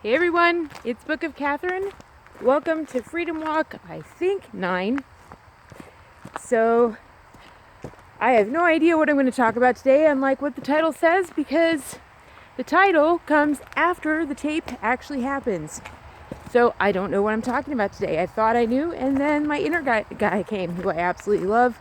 Hey everyone, it's Book of Katherine. Welcome to Freedom Walk, I think 9. So, I have no idea what I'm going to talk about today, unlike what the title says, because the title comes after the tape actually happens. So, I don't know what I'm talking about today. I thought I knew, and then my inner guy came, who I absolutely love.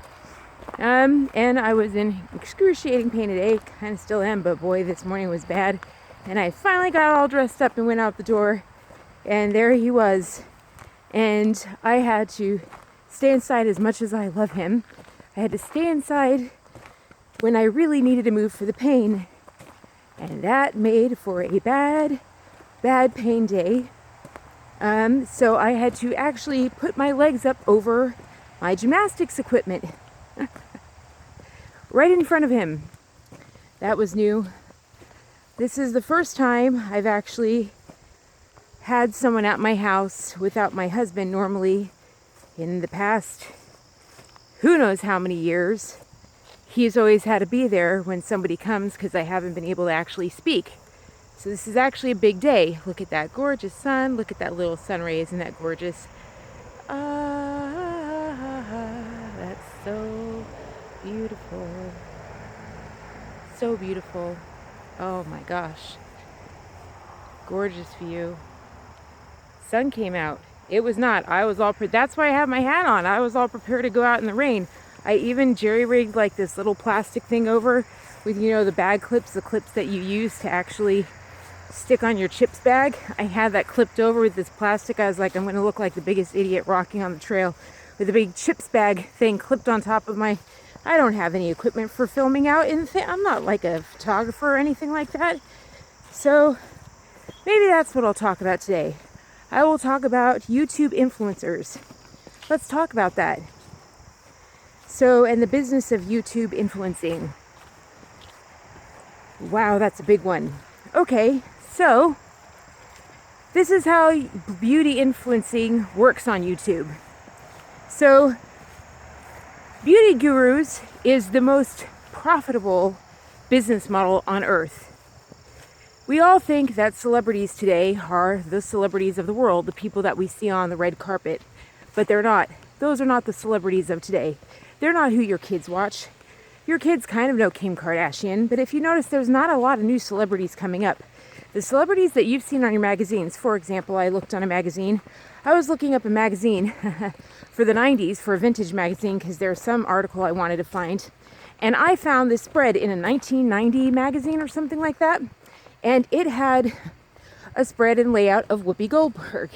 And I was in excruciating pain today, kind of still am, but boy, this morning was bad. And I finally got all dressed up and went out the door, and there he was. And I had to stay inside as much as I love him. I had to stay inside when I really needed to move for the pain. And that made for a bad pain day. So I had to actually put my legs up over my gymnastics equipment. Right in front of him. That was new. This is the first time I've actually had someone at my house without my husband. Normally, in the past, who knows how many years, he's always had to be there when somebody comes because I haven't been able to actually speak. So this is actually a big day. Look at that gorgeous sun. Look at that little sun rays. Isn't that gorgeous? That's so beautiful. So beautiful. Oh my gosh. Gorgeous view. Sun came out. It was not. I was all that's why I have my hat on. I was all prepared to go out in the rain. I even jerry-rigged like this little plastic thing over with, the bag clips, the clips that you use to actually stick on your chips bag. I had that clipped over with this plastic. I was like, I'm going to look like the biggest idiot rocking on the trail with a big chips bag thing clipped on top of my... I don't have any equipment for filming out. I'm not like a photographer or anything like that. So maybe that's what I'll talk about today. I will talk about YouTube influencers. Let's talk about that. So, and the business of YouTube influencing. Wow, that's a big one. Okay, so this is how beauty influencing works on YouTube. So, Beauty Gurus is the most profitable business model on earth. We all think that celebrities today are the celebrities of the world, the people that we see on the red carpet, but they're not. Those are not the celebrities of today. They're not who your kids watch. Your kids kind of know Kim Kardashian, but if you notice, there's not a lot of new celebrities coming up. The celebrities that you've seen on your magazines, for example, I looked on a magazine. I was looking up a magazine for the 90s, for a vintage magazine, because there's some article I wanted to find. And I found this spread in a 1990 magazine or something like that. And it had a spread and layout of Whoopi Goldberg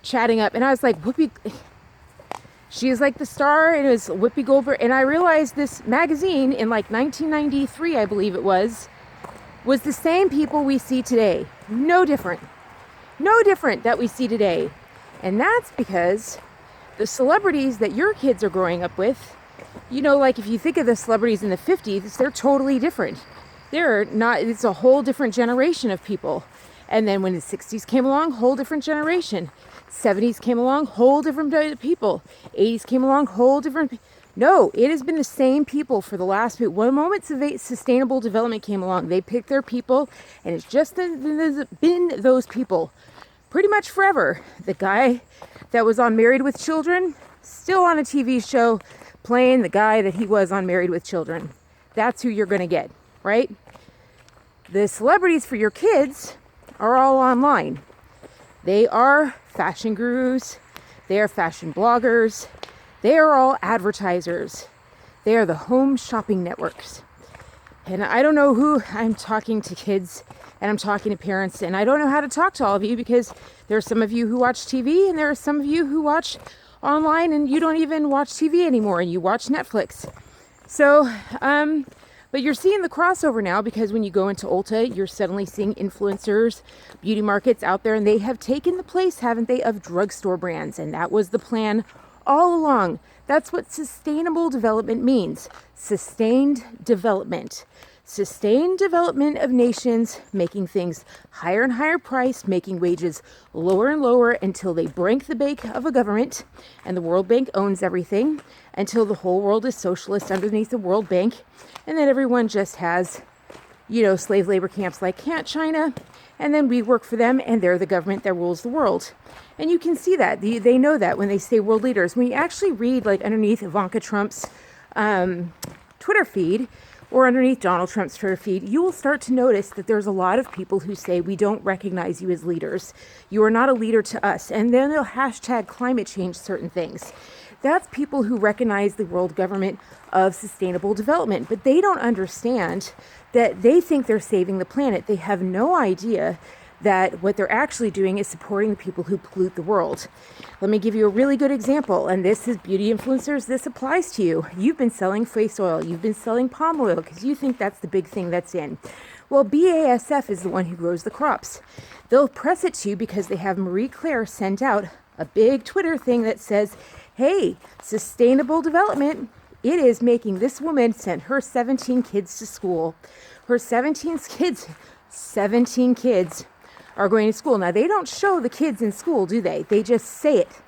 chatting up. And I was like, Whoopi, she is like the star, and it was Whoopi Goldberg. And I realized this magazine in like 1993, I believe it was the same people we see today. No different that we see today. And that's because the celebrities that your kids are growing up with, like if you think of the celebrities in the 50s, they're totally different. They're not, it's a whole different generation of people. And then when the 60s came along, whole different generation. 70s came along, whole different people. 80s came along, whole different. No, it has been the same people for the last few. One moment sustainable development came along, they picked their people, and it's just been those people pretty much forever. The guy that was on Married with Children, still on a TV show, playing the guy that he was on Married with Children. That's who you're going to get, right? The celebrities for your kids are all online. They are fashion gurus. They are fashion bloggers. They are all advertisers. They are the home shopping networks. And I don't know who I'm talking to kids, and I'm talking to parents, and I don't know how to talk to all of you, because there are some of you who watch TV, and there are some of you who watch online, and you don't even watch TV anymore, and you watch Netflix. So, but you're seeing the crossover now, because when you go into Ulta, you're suddenly seeing influencers, beauty markets out there, and they have taken the place, haven't they, of drugstore brands. And that was the plan all along. That's what sustainable development means. Sustained development. Sustained development of nations, making things higher and higher priced, making wages lower and lower until they break the bank of a government, and the World Bank owns everything, until the whole world is socialist underneath the World Bank, and then everyone just has, slave labor camps like China, and then we work for them, and they're the government that rules the world. And you can see that. They know that when they say world leaders. When you actually read like underneath Ivanka Trump's Twitter feed, or underneath Donald Trump's Twitter feed, you will start to notice that there's a lot of people who say, we don't recognize you as leaders. You are not a leader to us. And then they'll hashtag climate change certain things. That's people who recognize the world government of sustainable development. But they don't understand that they think they're saving the planet. They have no idea that what they're actually doing is supporting the people who pollute the world. Let me give you a really good example, and this is beauty influencers. This applies to you. You've been selling face oil. You've been selling palm oil because you think that's the big thing that's in. Well, BASF is the one who grows the crops. They'll press it to you because they have Marie Claire send out a big Twitter thing that says, hey, sustainable development, it is making this woman send her 17 kids to school. Her 17 kids are going to school. Now, they don't show the kids in school, do they? They just say it.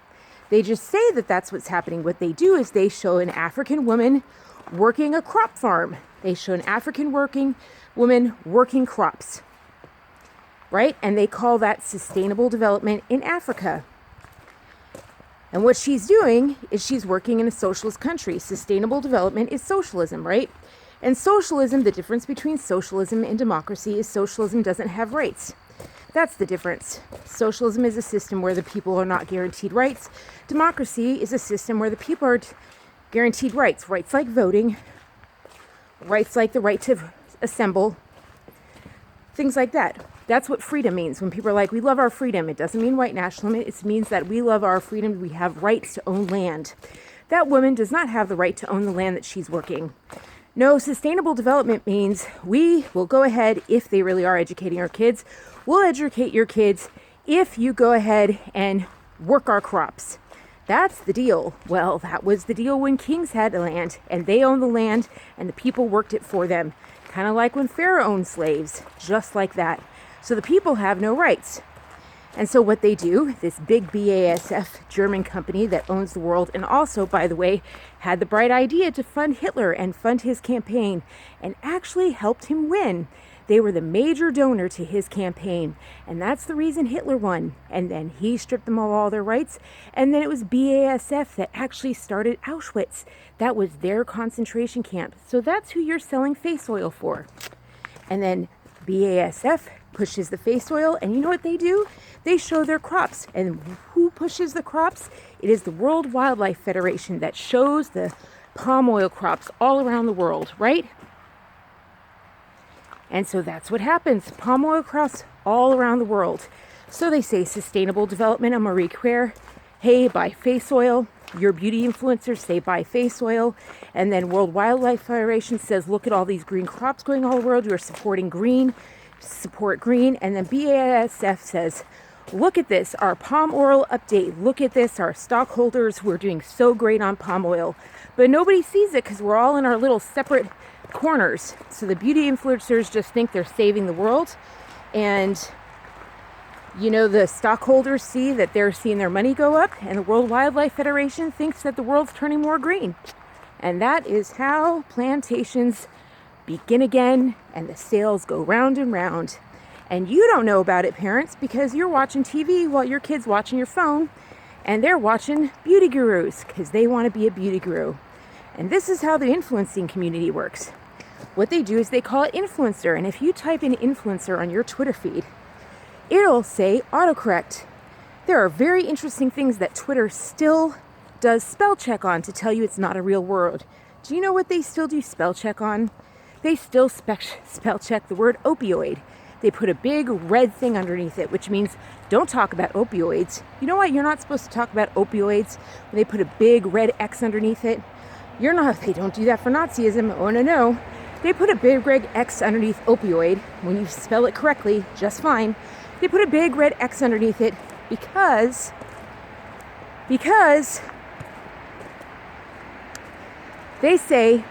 They just say that that's what's happening. What they do is they show an African woman working a crop farm. They show an African woman working crops, right? And they call that sustainable development in Africa. And what she's doing is she's working in a socialist country. Sustainable development is socialism, right? And socialism, the difference between socialism and democracy is socialism doesn't have rights. That's the difference. Socialism is a system where the people are not guaranteed rights. Democracy is a system where the people are guaranteed rights. Rights like voting, rights like the right to assemble, things like that. That's what freedom means. When people are like, we love our freedom, it doesn't mean white nationalism. It means that we love our freedom. We have rights to own land. That woman does not have the right to own the land that she's working. No, sustainable development means we will go ahead, if they really are educating our kids, we'll educate your kids if you go ahead and work our crops. That's the deal. Well, that was the deal when kings had land, and they owned the land, and the people worked it for them. Kind of like when Pharaoh owned slaves, just like that. So the people have no rights. And so what they do, this big BASF German company that owns the world, and also, by the way, had the bright idea to fund Hitler and fund his campaign, and actually helped him win. They were the major donor to his campaign, and that's the reason Hitler won. And then he stripped them of all their rights, and then it was BASF that actually started Auschwitz. That was their concentration camp. So that's who you're selling face oil for. And then BASF pushes the face oil, and you know what they do? They show their crops. And who pushes the crops? It is the World Wildlife Federation that shows the palm oil crops all around the world, right? And so that's what happens. Palm oil crops all around the world. So they say sustainable development on Marie Claire. Hey, buy face oil. Your beauty influencers say buy face oil. And then World Wildlife Federation says, look at all these green crops going all over the world. You're supporting green. Support green. And then BASF says, look at this, our palm oil update. Look at this, our stockholders, we're doing so great on palm oil. But nobody sees it because we're all in our little separate corners. So the beauty influencers just think they're saving the world. And, you know, the stockholders see that they're seeing their money go up. And the World Wildlife Federation thinks that the world's turning more green. And that is how plantations begin again and the sales go round and round. And you don't know about it, parents, because you're watching TV while your kid's watching your phone, and they're watching beauty gurus because they want to be a beauty guru. And this is how the influencing community works. What they do is they call it influencer, and if you type in influencer on your Twitter feed, it'll say autocorrect. There are very interesting things that Twitter still does spell check on to tell you it's not a real word. Do you know what they still do spell check on? They still spell check the word opioid. They put a big red thing underneath it, which means don't talk about opioids. You know what? You're not supposed to talk about opioids when they put a big red X underneath it. They don't do that for Nazism. Oh, no. They put a big red X underneath opioid. When you spell it correctly, just fine. They put a big red X underneath it because they say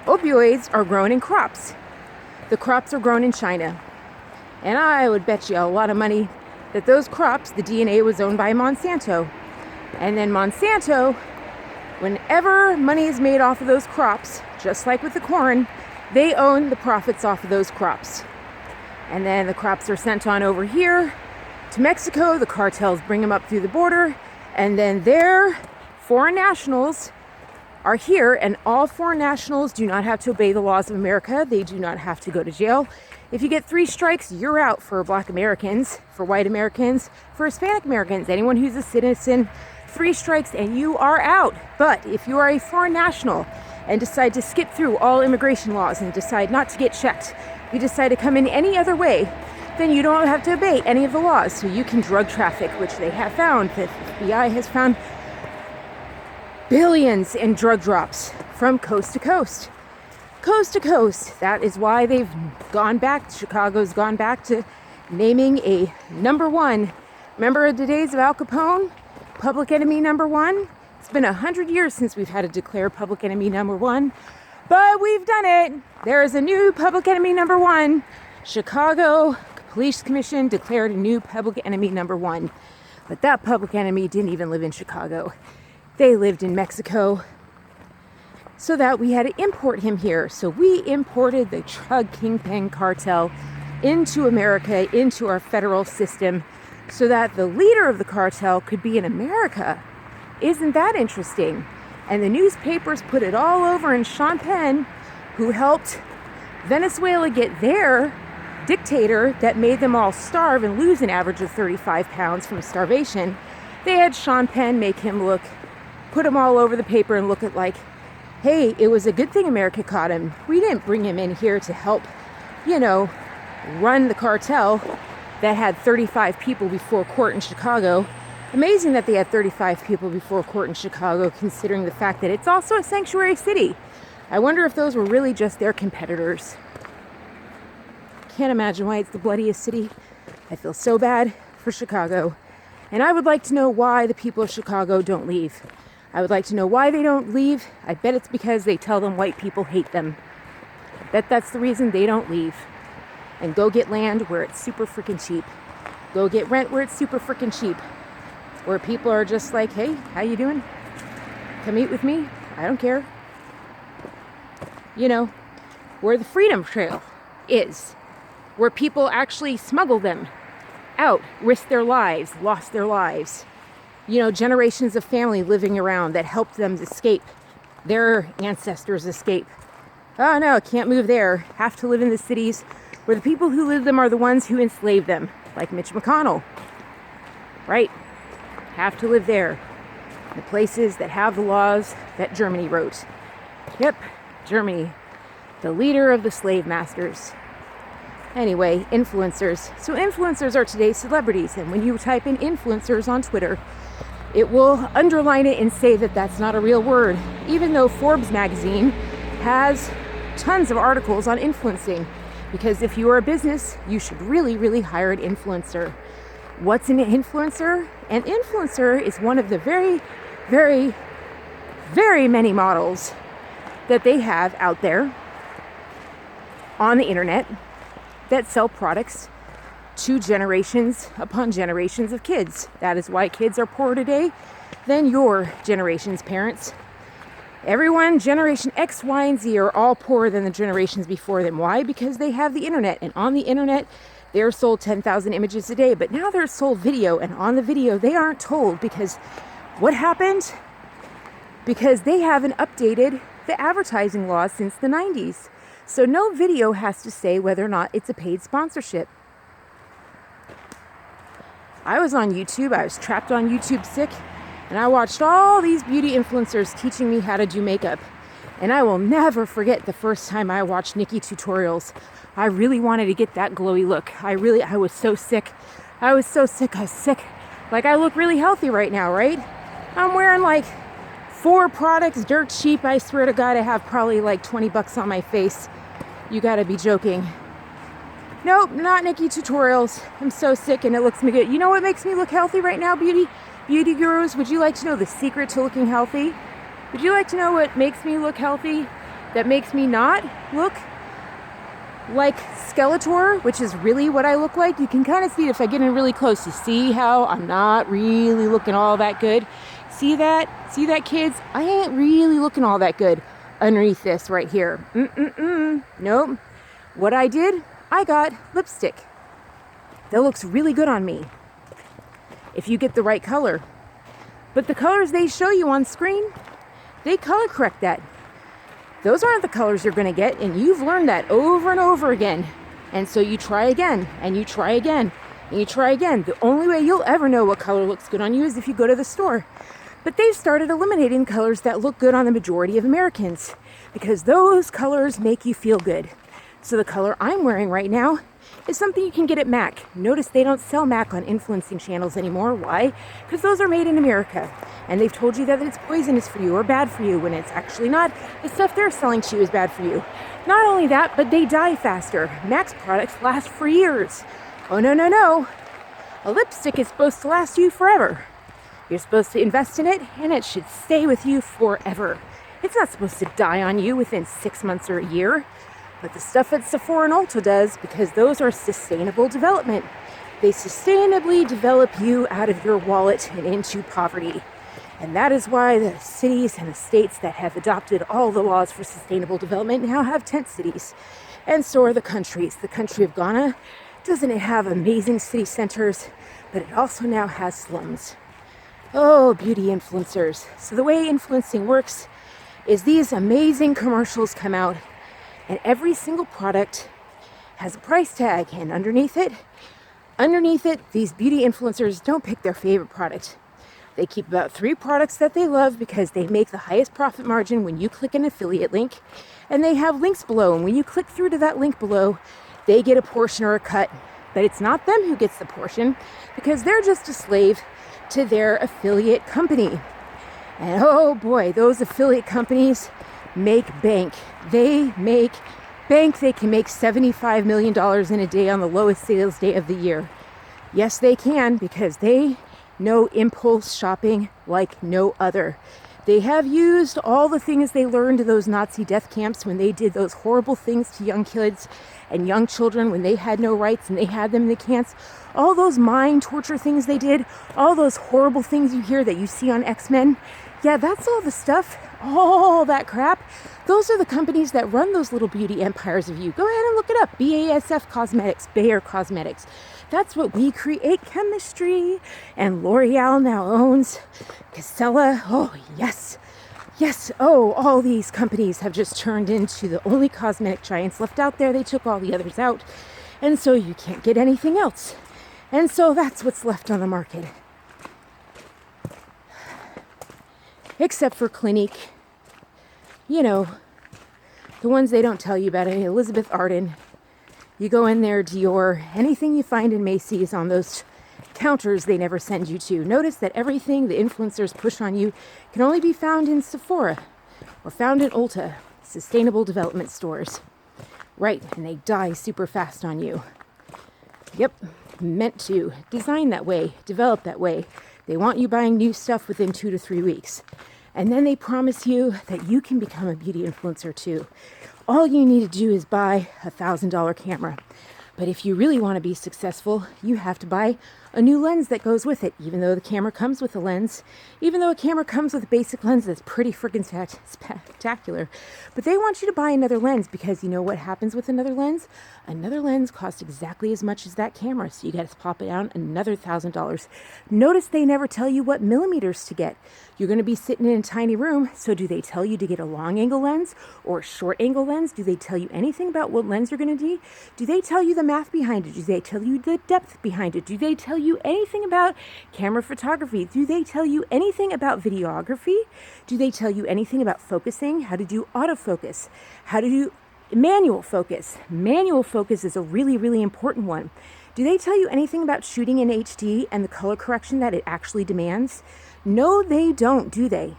opioids are grown in crops. The crops are grown in China. And I would bet you a lot of money that those crops, the DNA was owned by Monsanto. And then Monsanto, whenever money is made off of those crops, just like with the corn, they own the profits off of those crops. And then the crops are sent on over here to Mexico. The cartels bring them up through the border. And then their foreign nationals are here, and all foreign nationals do not have to obey the laws of America. They do not have to go to jail. If you get 3 strikes, you're out for Black Americans, for white Americans, for Hispanic Americans, anyone who's a citizen, 3 strikes and you are out. But if you are a foreign national and decide to skip through all immigration laws and decide not to get checked, you decide to come in any other way, then you don't have to obey any of the laws. So you can drug traffic, which they have found. The FBI has found billions in drug drops from coast to coast. Coast to coast. That is why they've gone back, Chicago's gone back to naming a number 1. Remember the days of Al Capone? Public enemy number 1? It's been 100 years since we've had to declare public enemy number 1, but we've done it. There is a new public enemy number 1. Chicago Police Commission declared a new public enemy number 1. But that public enemy didn't even live in Chicago. They lived in Mexico, so that we had to import him here. So we imported the drug kingpin cartel into America, into our federal system, so that the leader of the cartel could be in America. Isn't that interesting? And the newspapers put it all over in Sean Penn, who helped Venezuela get their dictator that made them all starve and lose an average of 35 pounds from starvation. They had Sean Penn make him look, put him all over the paper and look at like, hey, it was a good thing America caught him. We didn't bring him in here to help, run the cartel that had 35 people before court in Chicago. Amazing that they had 35 people before court in Chicago, considering the fact that it's also a sanctuary city. I wonder if those were really just their competitors. Can't imagine why it's the bloodiest city. I feel so bad for Chicago. And I would like to know why the people of Chicago don't leave. I would like to know why they don't leave. I bet it's because they tell them white people hate them. I bet that's the reason they don't leave. And go get land where it's super freaking cheap. Go get rent where it's super freaking cheap. Where people are just like, hey, how you doing? Come eat with me. I don't care. Where the Freedom Trail is. Where people actually smuggle them out, risked their lives, lost their lives. Generations of family living around that helped them escape. Their ancestors escape. Oh no, can't move there. Have to live in the cities where the people who live them are the ones who enslaved them. Like Mitch McConnell. Right? Have to live there. The places that have the laws that Germany wrote. Yep, Germany. The leader of the slave masters. Anyway, influencers. So influencers are today's celebrities. And when you type in influencers on Twitter, it will underline it and say that that's not a real word. Even though Forbes magazine has tons of articles on influencing. Because if you are a business, you should really, really hire an influencer. What's an influencer? An influencer is one of the very, very, very many models that they have out there on the internet that sell products to generations upon generations of kids. That is why kids are poorer today than your generation's parents. Everyone, Generation X, Y, and Z are all poorer than the generations before them. Why? Because they have the internet. And on the internet, they're sold 10,000 images a day. But now they're sold video. And on the video, they aren't told. Because what happened? Because they haven't updated the advertising laws since the 90s. So no video has to say whether or not it's a paid sponsorship. I was on YouTube. I was trapped on YouTube sick. And I watched all these beauty influencers teaching me how to do makeup. And I will never forget the first time I watched Nikki tutorials. I really wanted to get that glowy look. I was so sick. I was sick. Like, I look really healthy right now, right? I'm wearing like 4 products, dirt cheap. I swear to God, I have probably like $20 on my face. You gotta be joking. Nope, not Nikki tutorials. I'm so sick and it looks me good. You know what makes me look healthy right now, beauty gurus? Would you like to know the secret to looking healthy? Would you like to know what makes me look healthy that makes me not look like Skeletor, which is really what I look like? You can kind of see it if I get in really close. You see how I'm not really looking all that good? See that? See that, kids? I ain't really looking all that good underneath this right here. Nope. What I did I got lipstick that looks really good on me if you get the right color. But the colors they show you on screen, they color correct that. Those aren't the colors you're going to get, and you've learned that over and over again. And so you try again, and you try again, and you try again. The only way you'll ever know what color looks good on you is if you go to the store. But they've started eliminating colors that look good on the majority of Americans because those colors make you feel good. So the color I'm wearing right now is something you can get at MAC. Notice they don't sell MAC on influencing channels anymore. Why? Because those are made in America. And they've told you that it's poisonous for you or bad for you when it's actually not. The stuff they're selling to you is bad for you. Not only that, but they die faster. MAC's products last for years. Oh, no, no, no. A lipstick is supposed to last you forever. You're supposed to invest in it, and it should stay with you forever. It's not supposed to die on you within 6 months or a year. But the stuff at Sephora and Ulta does, because those are sustainable development. They sustainably develop you out of your wallet and into poverty. And that is why the cities and the states that have adopted all the laws for sustainable development now have tent cities. And so are the countries. The country of Ghana, doesn't it have amazing city centers, but it also now has slums. Oh, beauty influencers. So the way influencing works is these amazing commercials come out, and every single product has a price tag, and underneath it, these beauty influencers don't pick their favorite product. They keep about 3 products that they love because they make the highest profit margin when you click an affiliate link, and they have links below, and when you click through to that link below, they get a portion or a cut, but it's not them who gets the portion because they're just a slave to their affiliate company. And oh boy, those affiliate companies make bank. They make bank. They can make $75 million in a day on the lowest sales day of the year. Yes, they can, because they know impulse shopping like no other. They have used all the things they learned in those Nazi death camps when they did those horrible things to young kids and young children when they had no rights and they had them in the camps. All those mind torture things they did, all those horrible things you hear that you see on X-Men. Yeah, that's all the stuff, all that crap. Those are the companies that run those little beauty empires of you. Go ahead and look it up. BASF Cosmetics, Bayer Cosmetics. That's what we create chemistry. And L'Oreal now owns Casella. Oh, yes. Yes. Oh, all these companies have just turned into the only cosmetic giants left out there. They took all the others out. And so you can't get anything else. And so that's what's left on the market. Except for Clinique. You know, the ones they don't tell you about. Elizabeth Arden. You go in there, Dior, anything you find in Macy's on those counters they never send you to. Notice that everything the influencers push on you can only be found in Sephora or found in Ulta, sustainable development stores. Right, and they die super fast on you. Yep, meant to. Design that way, develop that way. They want you buying new stuff within 2 to 3 weeks. And then they promise you that you can become a beauty influencer too. All you need to do is buy a $1,000 camera. But if you really want to be successful, you have to buy a new lens that goes with it, even though the camera comes with a lens, even though a camera comes with a basic lens that's pretty freaking spectacular. But they want you to buy another lens because you know what happens with another lens? Another lens costs exactly as much as that camera, so you got to pop it down another $1,000. Notice they never tell you what millimeters to get. You're going to be sitting in a tiny room, so do they tell you to get a long angle lens or a short angle lens? Do they tell you anything about what lens you're going to need? Do they tell you the math behind it? Do they tell you the depth behind it? Do they tell you anything about camera photography? Do they tell you anything about videography? Do they tell you anything about focusing? How to do autofocus? How to do manual focus? Manual focus is a really, really important one. Do they tell you anything about shooting in HD and the color correction that it actually demands? No, they don't, do they?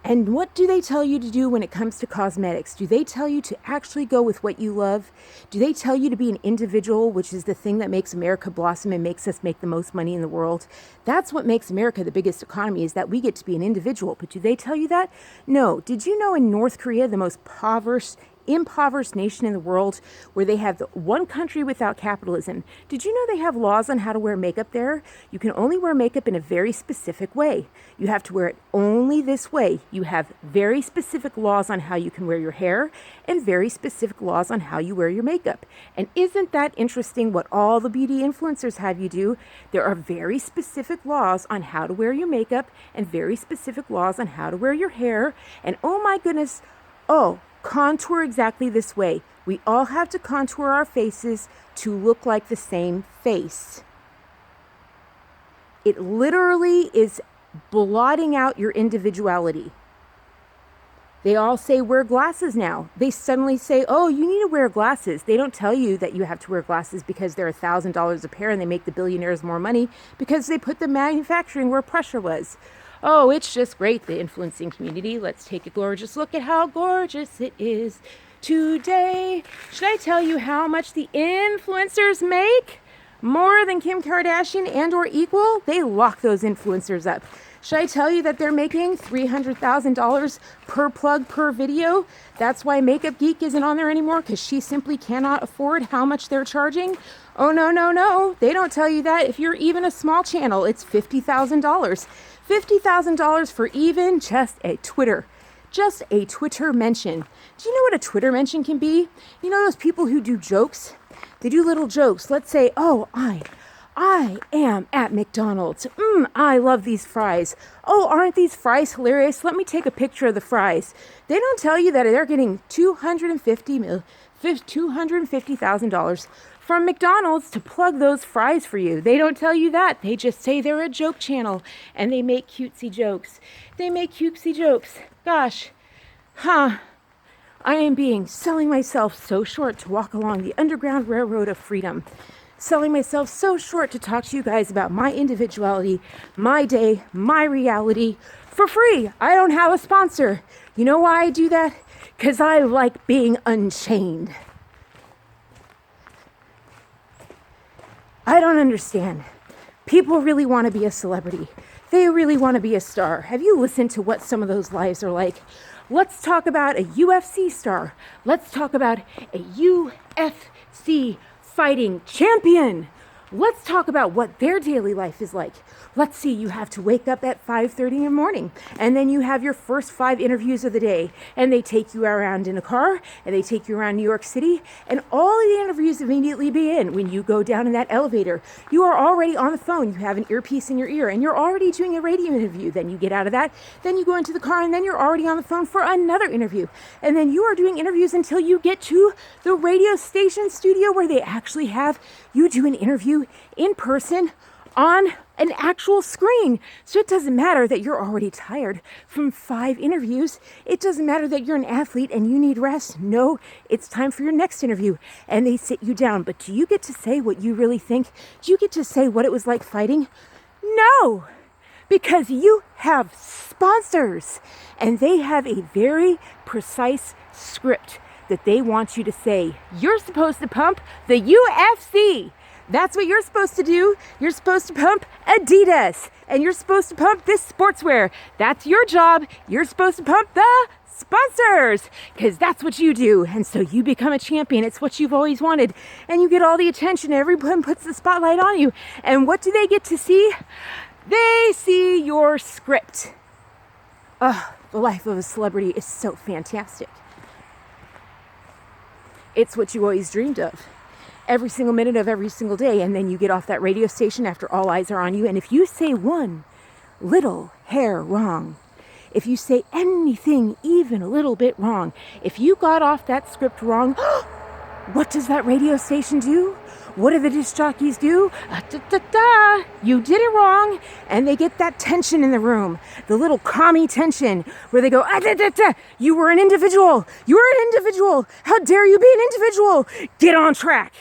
And what do they tell you to do when it comes to cosmetics? Do they tell you to actually go with what you love? Do they tell you to be an individual, which is the thing that makes America blossom and makes us make the most money in the world? That's what makes America the biggest economy, is that we get to be an individual. But do they tell you that? No. Did you know in North Korea, the most impoverished impoverished nation in the world where they have one country without capitalism. Did you know they have laws on how to wear makeup there? You can only wear makeup in a very specific way. You have to wear it only this way. You have very specific laws on how you can wear your hair and very specific laws on how you wear your makeup. And isn't that interesting what all the beauty influencers have you do? There are very specific laws on how to wear your makeup and very specific laws on how to wear your hair. And oh my goodness, contour exactly this way. We all have to contour our faces to look like the same face. It literally is blotting out your individuality. They all say wear glasses now. They suddenly say, oh, you need to wear glasses. They don't tell you that you have to wear glasses because they're $1,000 a pair and they make the billionaires more money because they put the manufacturing where pressure was. Oh, it's just great, the influencing community. Let's take a gorgeous look at how gorgeous it is today. Should I tell you how much the influencers make? More than Kim Kardashian and or equal? They lock those influencers up. Should I tell you that they're making $300,000 per plug per video? That's why Makeup Geek isn't on there anymore, because she simply cannot afford how much they're charging. Oh, no. They don't tell you that. If you're even a small channel, it's $50,000. $50,000 for even just a Twitter mention. Do you know what a Twitter mention can be? You know those people who do jokes? They do little jokes. Let's say, oh, I am at McDonald's. I love these fries. Oh, aren't these fries hilarious? Let me take a picture of the fries. They don't tell you that they're getting $250,000 from McDonald's to plug those fries for you. They don't tell you that. They just say they're a joke channel and they make cutesy jokes. Gosh, I am selling myself so short to walk along the Underground Railroad of Freedom. Selling myself so short to talk to you guys about my individuality, my day, my reality, for free. I don't have a sponsor. You know why I do that? Because I like being unchained. I don't understand. People really want to be a celebrity. They really want to be a star. Have you listened to what some of those lives are like? Let's talk about a UFC star. Let's talk about a UFC fighting champion. Let's talk about what their daily life is like. Let's see, you have to wake up at 5:30 in the morning, and then you have your first 5 interviews of the day, and they take you around in a car, and they take you around New York City, and all of the interviews immediately begin. When you go down in that elevator, you are already on the phone, you have an earpiece in your ear, and you're already doing a radio interview. Then you get out of that, then you go into the car, and then you're already on the phone for another interview. And then you are doing interviews until you get to the radio station studio where they actually have you do an interview in person on an actual screen. So it doesn't matter that you're already tired from 5 interviews. It doesn't matter that you're an athlete and you need rest. No, it's time for your next interview. And they sit you down. But do you get to say what you really think? Do you get to say what it was like fighting? No, because you have sponsors and they have a very precise script that they want you to say. You're supposed to pump the UFC. That's what you're supposed to do. You're supposed to pump Adidas. And you're supposed to pump this sportswear. That's your job. You're supposed to pump the sponsors. Because that's what you do. And so you become a champion. It's what you've always wanted. And you get all the attention. Everyone puts the spotlight on you. And what do they get to see? They see your script. The life of a celebrity is so fantastic. It's what you always dreamed of. Every single minute of every single day, and then you get off that radio station after all eyes are on you, and if you say one little hair wrong, if you say anything even a little bit wrong, if you got off that script wrong, what does that radio station do? What do the disc jockeys do? You did it wrong, and they get that tension in the room, the little commie tension, where they go, you were an individual, how dare you be an individual, get on track.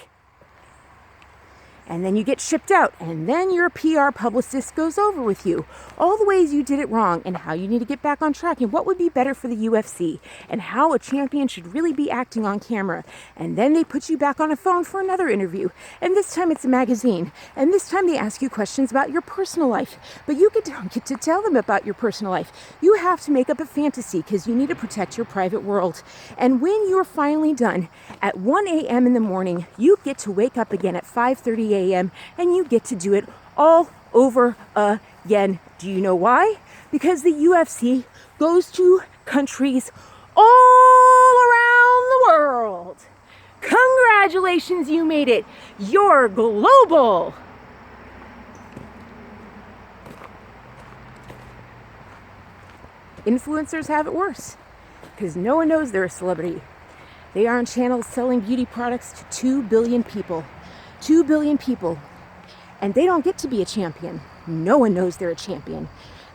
and then you get shipped out, and then your PR publicist goes over with you all the ways you did it wrong and how you need to get back on track and what would be better for the UFC and how a champion should really be acting on camera. And then they put you back on a phone for another interview, and this time it's a magazine, and this time they ask you questions about your personal life, but you don't get to tell them about your personal life. You have to make up a fantasy because you need to protect your private world. And when you're finally done at 1 a.m. in the morning, you get to wake up again at 5:30 a.m. and you get to do it all over again. Do you know why? Because the UFC goes to countries all around the world. Congratulations, you made it. You're global. Influencers have it worse because no one knows they're a celebrity. They are on channels selling beauty products to 2 billion people. 2 billion people. And they don't get to be a champion. No one knows they're a champion.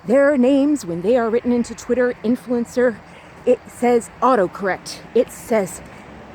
Their names, when they are written into Twitter, influencer, it says autocorrect. It says,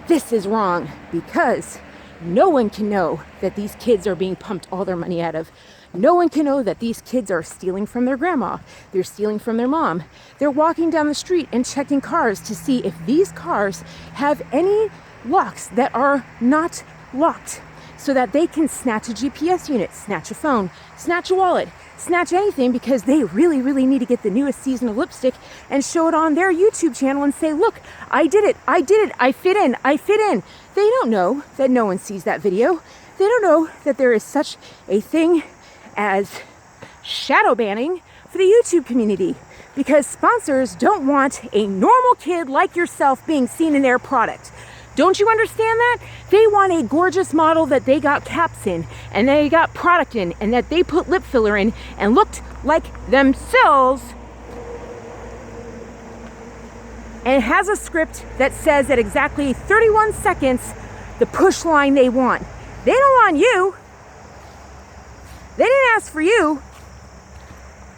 this is wrong, because no one can know that these kids are being pumped all their money out of. No one can know that these kids are stealing from their grandma. They're stealing from their mom. They're walking down the street and checking cars to see if these cars have any locks that are not locked so that they can snatch a GPS unit, snatch a phone, snatch a wallet, snatch anything because they really, really need to get the newest season of lipstick and show it on their YouTube channel and say, look, I did it, I fit in. They don't know that no one sees that video. They don't know that there is such a thing as shadow banning for the YouTube community, because sponsors don't want a normal kid like yourself being seen in their product. Don't you understand that? They want a gorgeous model that they got caps in and they got product in and that they put lip filler in and looked like themselves and has a script that says at exactly 31 seconds the push line they want. They don't want you. They didn't ask for you.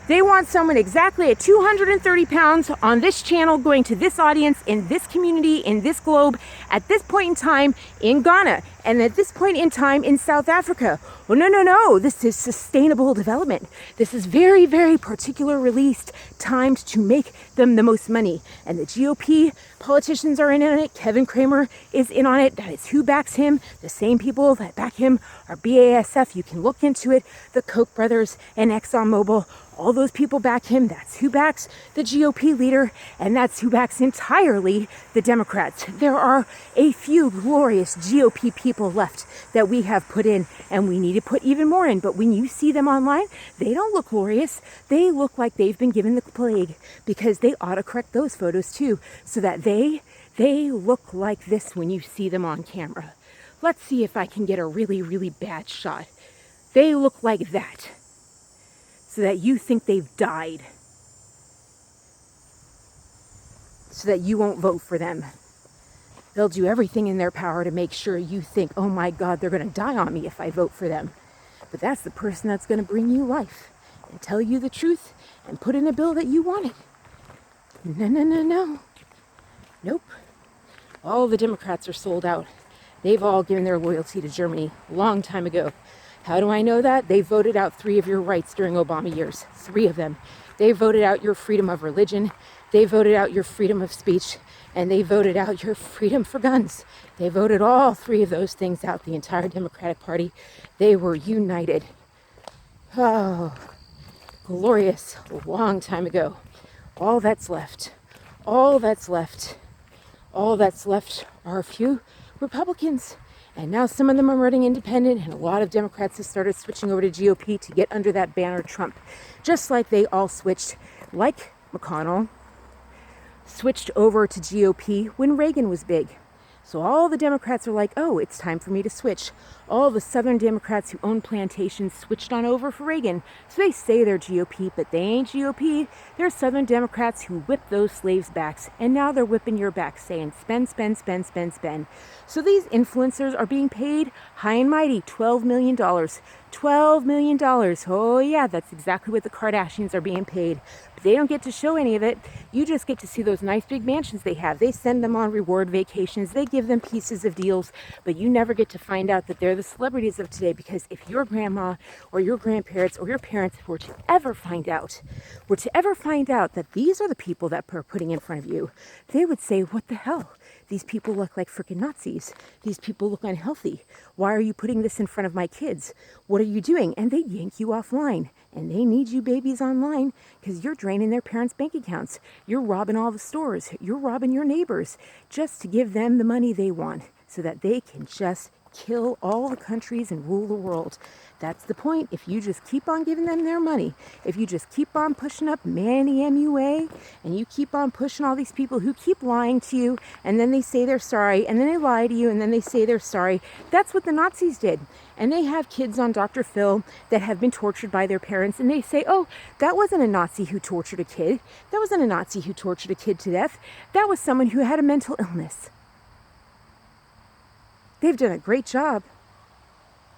They want someone exactly at 230 pounds on this channel going to this audience in this community, in this globe, at this point in time in Ghana, and at this point in time in South Africa. Oh, no. This is sustainable development. This is very, very particular released, timed to make them the most money. And the GOP politicians are in on it. Kevin Kramer is in on it. That is who backs him. The same people that back him are BASF. You can look into it. The Koch brothers and ExxonMobil. All those people back him. That's who backs the GOP leader, and that's who backs entirely the Democrats. There are a few glorious GOP people left that we have put in, and we need to put even more in. But when you see them online, they don't look glorious. They look like they've been given the plague, because they autocorrect those photos too, so that they look like this when you see them on camera. Let's see if I can get a really, really bad shot. They look like that, so that you think they've died, so that you won't vote for them. They'll do everything in their power to make sure you think, oh my God, they're going to die on me if I vote for them. But that's the person that's going to bring you life and tell you the truth and put in a bill that you wanted. No. Nope. All the Democrats are sold out. They've all given their loyalty to Germany a long time ago. How do I know that? They voted out 3 of your rights during Obama years. 3 of them. They voted out your freedom of religion. They voted out your freedom of speech. And they voted out your freedom for guns. They voted all 3 of those things out, the entire Democratic Party. They were united. Oh, glorious, a long time ago. All that's left are a few Republicans. And now some of them are running independent, and a lot of Democrats have started switching over to GOP to get under that banner Trump. Just like they all switched, like McConnell, switched over to GOP when Reagan was big. So all the Democrats are like, oh, it's time for me to switch. All the Southern Democrats who own plantations switched on over for Reagan. So they say they're GOP, but they ain't GOP. They're Southern Democrats who whipped those slaves' backs. And now they're whipping your back, saying spend. So these influencers are being paid high and mighty, $12 million $12 million. Oh yeah, that's exactly what the Kardashians are being paid. But they don't get to show any of it. You just get to see those nice big mansions they have. They send them on reward vacations. They give them pieces of deals. But you never get to find out that they're the celebrities of today, because if your grandma or your grandparents or your parents were to ever find out that these are the people that are putting in front of you, they would say, what the hell? These people look like freaking Nazis. These people look unhealthy. Why are you putting this in front of my kids? What are you doing? And they yank you offline. And they need you babies online because you're draining their parents' bank accounts. You're robbing all the stores. You're robbing your neighbors just to give them the money they want so that they can just kill all the countries and rule the world. That's the point. If you just keep on giving them their money, if you just keep on pushing up Manny MUA, and you keep on pushing all these people who keep lying to you, and then they say they're sorry, and then they lie to you, and then they say they're sorry. That's what the Nazis did. And they have kids on Dr. Phil that have been tortured by their parents, and they say, oh, that wasn't a Nazi who tortured a kid. That wasn't a Nazi who tortured a kid to death. That was someone who had a mental illness. They've done a great job.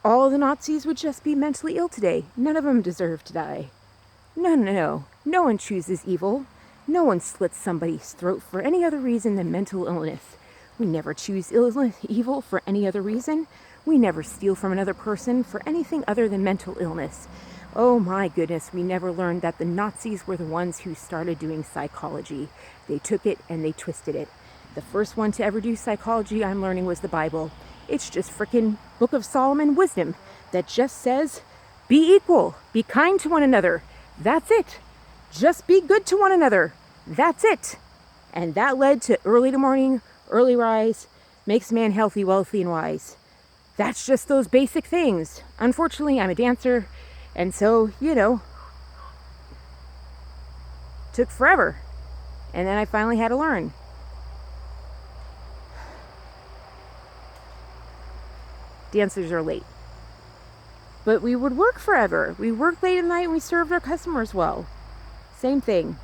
All the Nazis would just be mentally ill today. None of them deserve to die. No. No one chooses evil. No one slits somebody's throat for any other reason than mental illness. We never choose evil for any other reason. We never steal from another person for anything other than mental illness. Oh my goodness, we never learned that the Nazis were the ones who started doing psychology. They took it and they twisted it. The first one to ever do psychology, I'm learning, was the Bible. It's just frickin' Book of Solomon wisdom that just says, be equal, be kind to one another. That's it. Just be good to one another. That's it. And that led to early to morning, early rise, makes man healthy, wealthy, and wise. That's just those basic things. Unfortunately, I'm a dancer, and so, took forever. And then I finally had to learn. Dancers are late. But we would work forever. We worked late at night and we served our customers well. Same thing.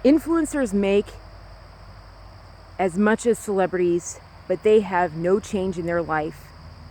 Influencers make as much as celebrities, but they have no change in their life.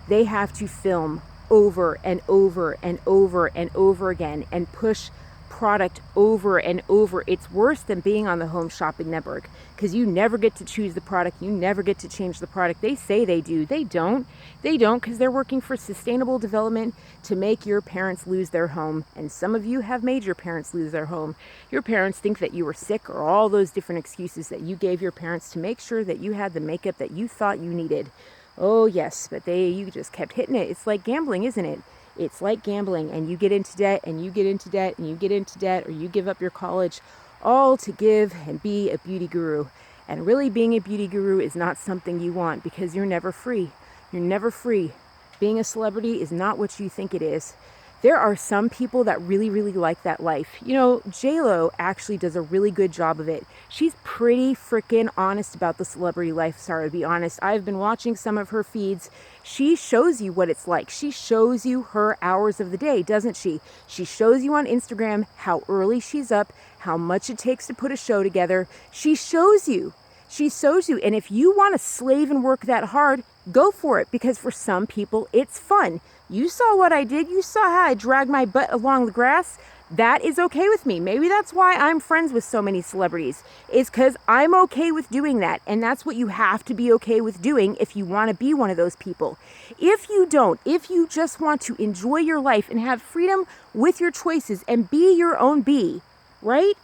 They have to film over and over and over and over again and push product over and over. It's worse than being on the Home Shopping Network because you never get to choose the product. You never get to change the product. They say they do. They don't. They don't, because they're working for sustainable development to make your parents lose their home. And some of you have made your parents lose their home. Your parents think that you were sick, or all those different excuses that you gave your parents to make sure that you had the makeup that you thought you needed. Oh yes, but you just kept hitting it. It's like gambling, isn't it? It's like gambling, and you get into debt, and you get into debt, and you get into debt, or you give up your college, all to give and be a beauty guru. And really, being a beauty guru is not something you want, because you're never free. You're never free. Being a celebrity is not what you think it is. There are some people that really, really like that life. J-Lo actually does a really good job of it. She's pretty freaking honest about the celebrity life. Sorry, to be honest. I've been watching some of her feeds. She shows you what it's like. She shows you her hours of the day, doesn't she? She shows you on Instagram how early she's up, how much it takes to put a show together. She shows you. She shows you. And if you want to slave and work that hard, go for it, because for some people, it's fun. You saw what I did. You saw how I dragged my butt along the grass. That is okay with me. Maybe that's why I'm friends with so many celebrities, is because I'm okay with doing that. And that's what you have to be okay with doing if you want to be one of those people. If you don't, if you just want to enjoy your life and have freedom with your choices and be your own bee, right?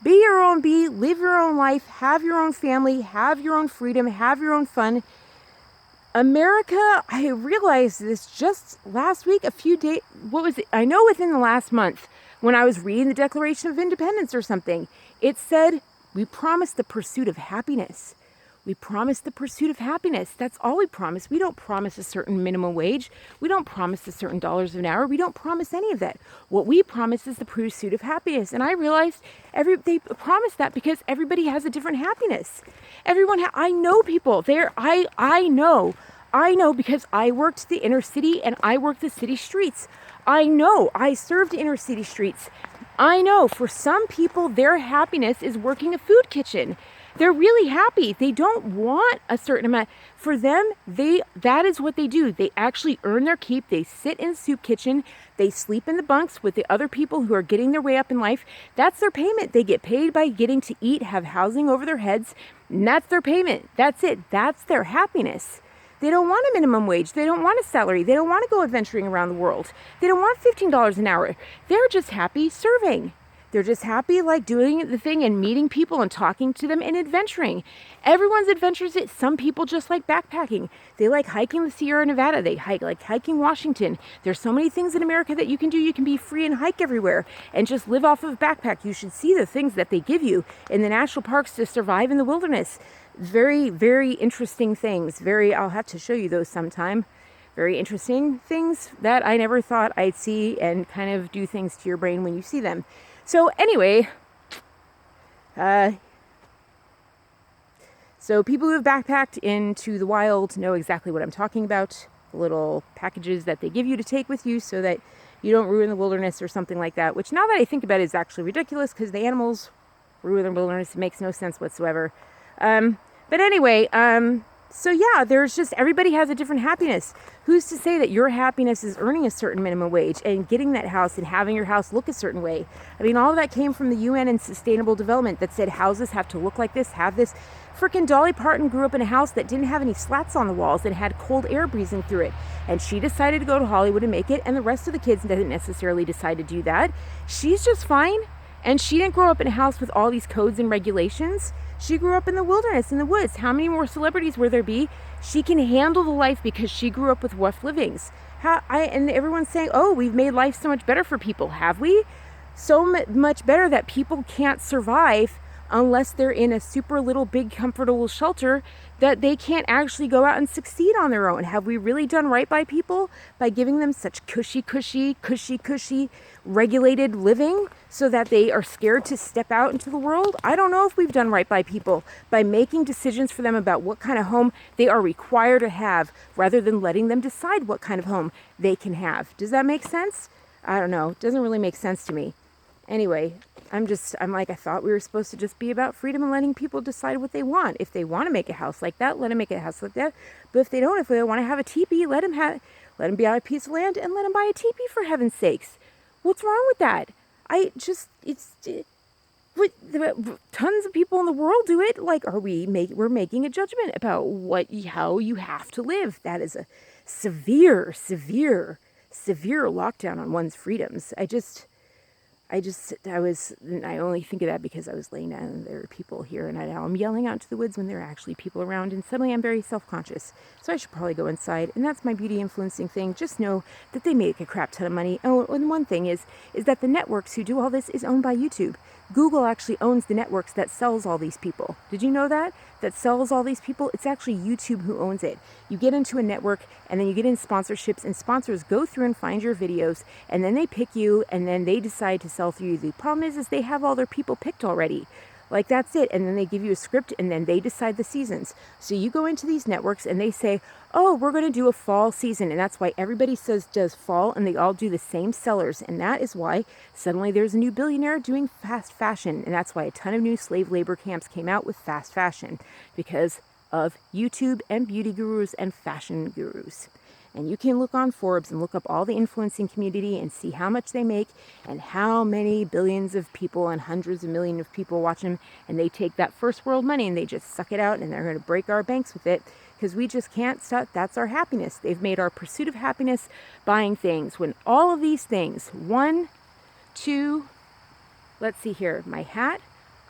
Be your own bee, live your own life, have your own family, have your own freedom, have your own fun. America, I realized this just last week, I know within the last month, when I was reading the Declaration of Independence or something, it said, we promise the pursuit of happiness. We promise the pursuit of happiness. That's all we promise. We don't promise a certain minimum wage. We don't promise a certain dollars an hour. We don't promise any of that. What we promise is the pursuit of happiness. And I realized they promise that because everybody has a different happiness. I know people there. I know because I worked the inner city and I worked the city streets. I know I served inner city streets. I know for some people, their happiness is working a food kitchen. They're really happy. They don't want a certain amount. For them, that is what they do. They actually earn their keep. They sit in the soup kitchen. They sleep in the bunks with the other people who are getting their way up in life. That's their payment. They get paid by getting to eat, have housing over their heads, and that's their payment. That's it. That's their happiness. They don't want a minimum wage. They don't want a salary. They don't want to go adventuring around the world. They don't want $15 an hour. They're just happy serving. They're just happy like doing the thing and meeting people and talking to them and adventuring. Everyone's adventures. Some people just like backpacking. They like hiking the Sierra Nevada. They like hiking Washington. There's so many things in America that you can do. You can be free and hike everywhere and just live off of a backpack. You should see the things that they give you in the national parks to survive in the wilderness. Very, very interesting things. I'll have to show you those sometime. Very interesting things that I never thought I'd see and kind of do things to your brain when you see them. So anyway, so people who have backpacked into the wild know exactly what I'm talking about. The little packages that they give you to take with you so that you don't ruin the wilderness or something like that, which now that I think about it is actually ridiculous because the animals ruin the wilderness. It makes no sense whatsoever. But anyway, so yeah, there's just, everybody has a different happiness. Who's to say that your happiness is earning a certain minimum wage and getting that house and having your house look a certain way? I mean, all of that came from the UN and Sustainable Development that said houses have to look like this, have this. Frickin' Dolly Parton grew up in a house that didn't have any slats on the walls and had cold air breezing through it. And she decided to go to Hollywood and make it, and the rest of the kids didn't necessarily decide to do that. She's just fine. And she didn't grow up in a house with all these codes and regulations. She grew up in the wilderness, in the woods. How many more celebrities will there be? She can handle the life because she grew up with rough livings. And everyone's saying, oh, we've made life so much better for people. Have we? So much better that people can't survive unless they're in a super little big comfortable shelter, that they can't actually go out and succeed on their own. Have we really done right by people by giving them such cushy regulated living so that they are scared to step out into the world? I don't know if we've done right by people by making decisions for them about what kind of home they are required to have rather than letting them decide what kind of home they can have. Does that make sense? I don't know. It doesn't really make sense to me. Anyway, I'm like, I thought we were supposed to just be about freedom and letting people decide what they want. If they want to make a house like that, let them make a house like that. But if they want to have a teepee, let them be on a piece of land and let them buy a teepee, for heaven's sakes. What's wrong with that? Tons of people in the world do it. Like, we're making a judgment about how you have to live. That is a severe lockdown on one's freedoms. I only think of that because I was laying down and there are people here, and now I'm yelling out into the woods when there are actually people around, and suddenly I'm very self-conscious. So I should probably go inside, and that's my beauty influencing thing. Just know that they make a crap ton of money. Oh, and one thing is that the networks who do all this is owned by YouTube. Google actually owns the networks that sells all these people. Did you know that? That sells all these people? It's actually YouTube who owns it. You get into a network and then you get in sponsorships, and sponsors go through and find your videos, and then they pick you, and then they decide to sell through you. The problem is they have all their people picked already. Like, that's it. And then they give you a script, and then they decide the seasons. So you go into these networks and they say, oh, we're going to do a fall season. And that's why everybody does fall, and they all do the same sellers. And that is why suddenly there's a new billionaire doing fast fashion. And that's why a ton of new slave labor camps came out with fast fashion, because of YouTube and beauty gurus and fashion gurus. And you can look on Forbes and look up all the influencing community and see how much they make and how many billions of people and hundreds of millions of people watch them. And they take that first world money and they just suck it out, and they're going to break our banks with it because we just can't stop. That's our happiness. They've made our pursuit of happiness buying things, when all of these things, let's see here, my hat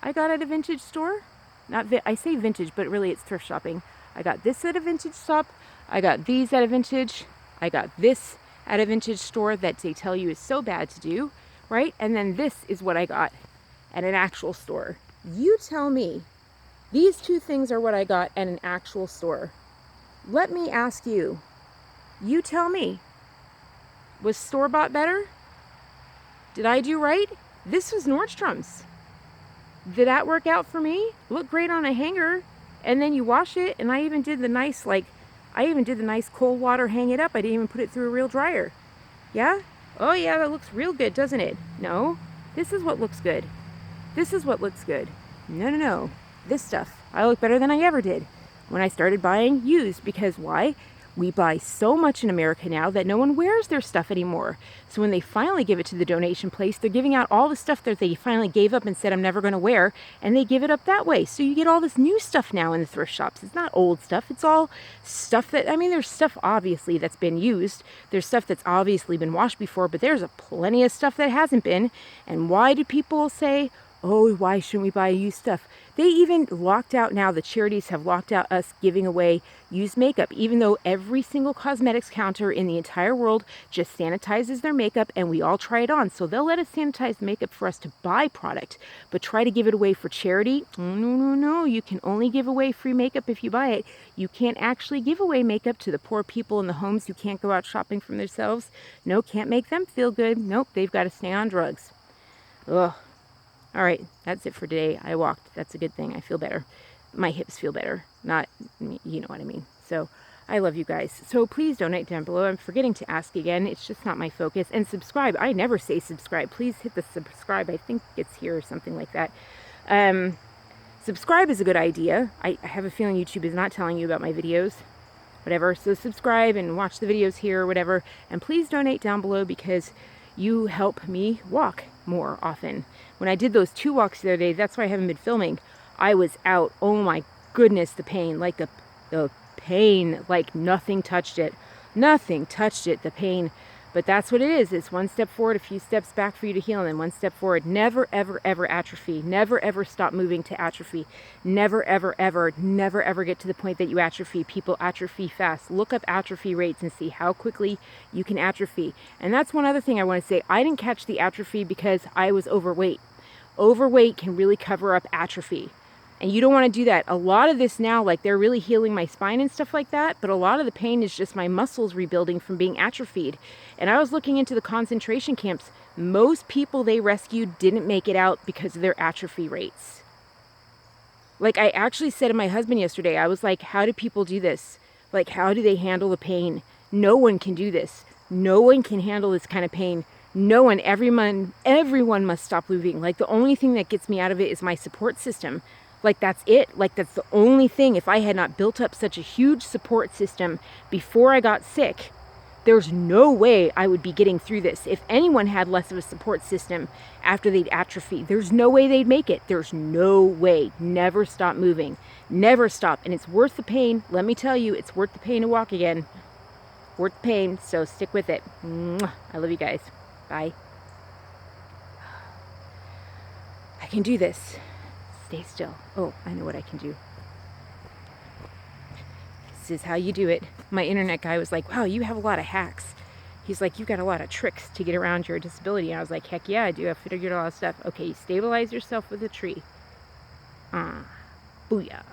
I got at a vintage store. I say vintage, but really it's thrift shopping. I got this at a vintage shop. I got these at a vintage. I got this at a vintage store that they tell you is so bad to do, right? And then this is what I got at an actual store. You tell me, these two things are what I got at an actual store. Let me ask you, you tell me, was store-bought better? Did I do right? This was Nordstrom's. Did that work out for me? Look great on a hanger, and then you wash it, and I even did the nice cold water hang it up. I didn't even put it through a real dryer. Yeah? Oh yeah, that looks real good, doesn't it? No, this is what looks good. This is what looks good. No. this stuff. I look better than I ever did when I started buying used, because why? We buy so much in America now that no one wears their stuff anymore. So when they finally give it to the donation place, they're giving out all the stuff that they finally gave up and said, I'm never going to wear, and they give it up that way. So you get all this new stuff now in the thrift shops. It's not old stuff. It's all stuff that, I mean, there's stuff obviously that's been used. There's stuff that's obviously been washed before, but there's plenty of stuff that hasn't been. And why do people say, oh, why shouldn't we buy used stuff? They even locked out now, the charities have locked out us giving away used makeup, even though every single cosmetics counter in the entire world just sanitizes their makeup and we all try it on. So they'll let us sanitize the makeup for us to buy product, but try to give it away for charity. No, no, no. You can only give away free makeup if you buy it. You can't actually give away makeup to the poor people in the homes who can't go out shopping for themselves. No, can't make them feel good. Nope, they've got to stay on drugs. Ugh. All right, that's it for today. I walked. That's a good thing. I feel better. My hips feel better. Not, you know what I mean. So I love you guys. So please donate down below. I'm forgetting to ask again. It's just not my focus. And subscribe. I never say subscribe. Please hit the subscribe. I think it's here or something like that. Subscribe is a good idea. I have a feeling YouTube is not telling you about my videos. Whatever. So subscribe and watch the videos here or whatever. And please donate down below because you help me walk more often. When I did those 2 walks the other day, that's why I haven't been filming. I was out. Oh my goodness, the pain. Like the pain, like nothing touched it. Nothing touched it, the pain. But that's what it is. It's one step forward, a few steps back for you to heal, and then one step forward. Never, ever, ever atrophy. Never, ever stop moving to atrophy. Never, ever, ever, never, ever get to the point that you atrophy. People atrophy fast. Look up atrophy rates and see how quickly you can atrophy. And that's one other thing I want to say. I didn't catch the atrophy because I was overweight. Overweight can really cover up atrophy. And you don't want to do that. A lot of this now, like they're really healing my spine and stuff like that, but a lot of the pain is just my muscles rebuilding from being atrophied. And I was looking into the concentration camps. Most people they rescued didn't make it out because of their atrophy rates. Like I actually said to my husband yesterday, I was like, how do people do this? Like, how do they handle the pain? No one can do this. No one can handle this kind of pain. No one, everyone must stop moving. Like the only thing that gets me out of it is my support system. Like that's it. Like that's the only thing. If I had not built up such a huge support system before I got sick, there's no way I would be getting through this. If anyone had less of a support system after they'd atrophy, there's no way they'd make it. There's no way. Never stop moving. Never stop. And it's worth the pain. Let me tell you, it's worth the pain to walk again. Worth the pain. So stick with it. Mwah. I love you guys. Bye. I can do this. Stay still. Oh, I know what I can do. This is how you do it. My internet guy was like, wow, you have a lot of hacks. He's like, you've got a lot of tricks to get around your disability. And I was like, heck yeah, I do. I've figured out a lot of stuff. Okay, you stabilize yourself with a tree. Booyah.